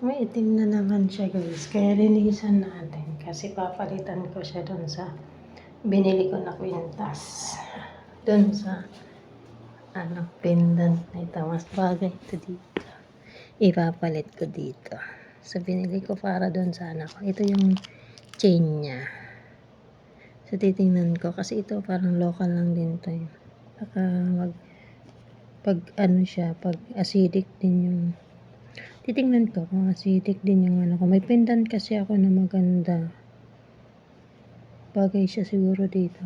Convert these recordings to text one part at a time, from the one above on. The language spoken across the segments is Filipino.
May itim na naman siya guys. Kaya linisan natin. Kasi papalitan ko siya dun sa binili ko na kwintas. Dun sa pendant na ito. Mas bagay ito dito. Ipapalit ko dito. So binili ko para dun sa anak ko. Ito yung chain niya. So titingnan ko. Kasi ito parang local lang din to. Baka pag acidic din yung titingnan ko kung acidic din yung ko. May pendant kasi ako na maganda. Bagay siya siguro dito.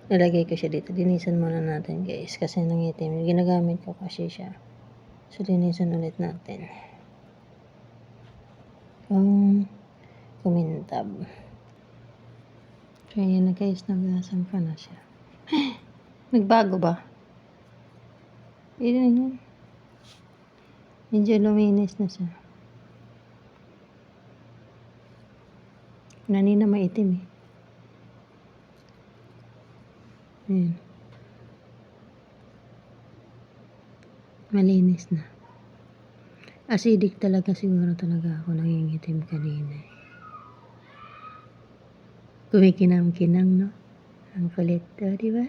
Nalagay ko siya dito. Linisan muna natin guys. Kasi nangitim. Ginagamit ko kasi siya. So linisan ulit natin. Kumintab. Kaya na guys. Nagasan pa na siya. Nagbago ba? Yan. Medyo luminis na siya. Kanina maitim eh. Ayan. Malinis na. Acidic talaga siguro talaga ako nangingitim kanina. Kumikinang-kinang, no? Ang kulit to, di ba?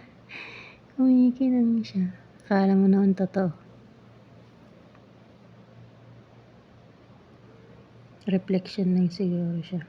Kumikinang siya. Akala mo naman totoo. Reflection lang siguro siya.